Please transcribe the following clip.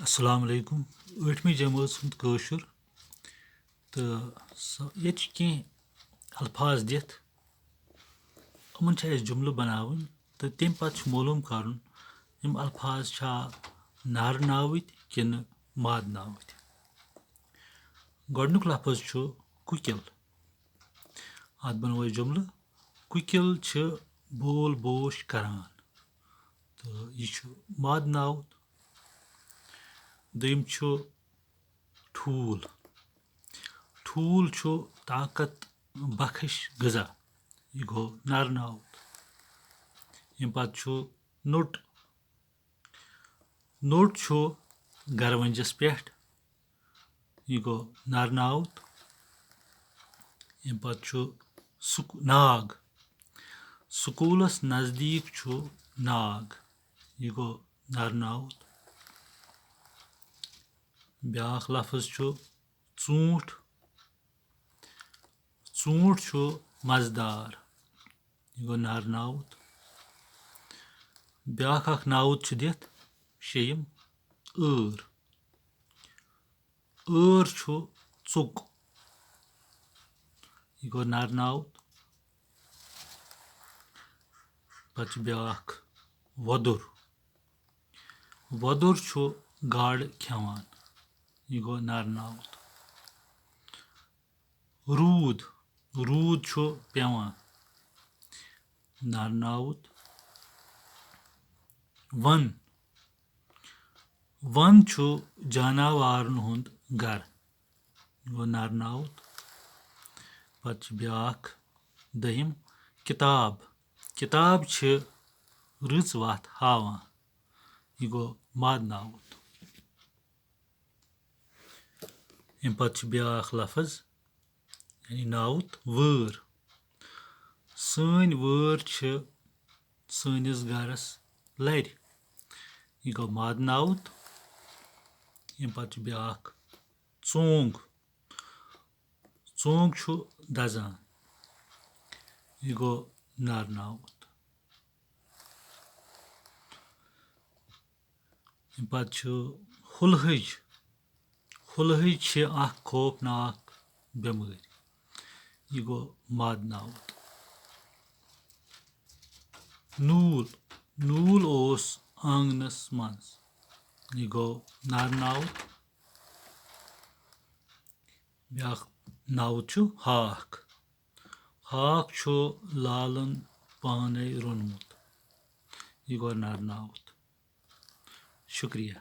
السلام علیکم 8مہِ جمٲژ ہُنٛد کٲشُر تہٕ ییٚتہِ چھِ کینٛہہ الفاظ دِتھ یِمَن چھِ اَسہِ جُملہٕ بَناوٕنۍ تہٕ تمہِ پَتہٕ چھُ معلوٗم کَرُن یِم الفاظ چھا نارٕ ناوٕتۍ کِنہٕ مادٕ ناوٕتۍ. گۄڈنیُک لفظ چھُ کُکِل. اَتھ بَنوو أسۍ جُملہٕ کُکِل چھِ بول بوش کَران تہٕ یہِ چھُ مادٕ ناوُت. دوٚیِم چھُ ٹھوٗل. ٹھوٗل چھُ طاقت بخش غذا یہِ گوٚو نرٕ ناوُت. اَمہِ پَتہٕ چھُ نوٚٹ. نوٚٹ چھُ گَروَنجَس پٮ۪ٹھ یہِ گوٚو نرٕ ناوُت. اَمہِ پَتہٕ چھُ ناگ. سکوٗلَس نزدیٖک چھُ ناگ یہِ گوٚو نرٕ ناوُت. بیٛاکھ لفظ چھُ ژوٗنٛٹھ. ژوٗنٛٹھ چھُ مَزٕدار یہِ گوٚو نرٕ ناوُت. بیٛاکھ اکھ ناوُت چھُ دِتھ شیٚیِم ٲر. ٲر چھُ ژوٚک یہِ گوٚو نرٕ ناوُت. پَتہٕ چھُ بیٛاکھ وۄدُر. وۄدُر چھُ گاڈٕ کھٮ۪وان یہِ گوٚو نرٕ ناوُت. روٗد. روٗد چھُ پٮ۪وان نرٕ ناوُت. وَن. وَن چھُ جاناوارَن ہُنٛد گرٕ یہِ گوٚو نرٕ ناوُت. پَتہٕ چھُ بیٛاکھ دٔیِم کِتاب. کِتاب چھِ رٕژ وَتھ ہاوان یہِ گوٚو مادٕ ناوُت. اَمہِ پَتہٕ چھُ بیٛاکھ لفظ یعنی ناوُت وٲر. سٲنۍ وٲر چھِ سٲنِس گرَس لَرِ یہِ گوٚو مادٕ ناوُت. اَمہِ پَتہٕ چھُ بیٛاکھ ژونٛگ. ژونٛگ چھُ دَزان یہِ گوٚو نرٕ ناوُت. اَمہِ پَتہٕ چھُ ہُلہٕج. ہُلہٕج چھِ اکھ خوفناک بٮ۪مٲرۍ یہِ گوٚو مادٕ ناوُت. نوٗل. نوٗل اوس آنٛگنَس منٛز یہِ گوٚو نرٕ ناوُت. بیٛاکھ ناوُت چھُ ہاکھ. ہاکھ چھُ لالَن پانے روٚنمُت یہِ گوٚو نرٕ ناوُت. شُکریہ.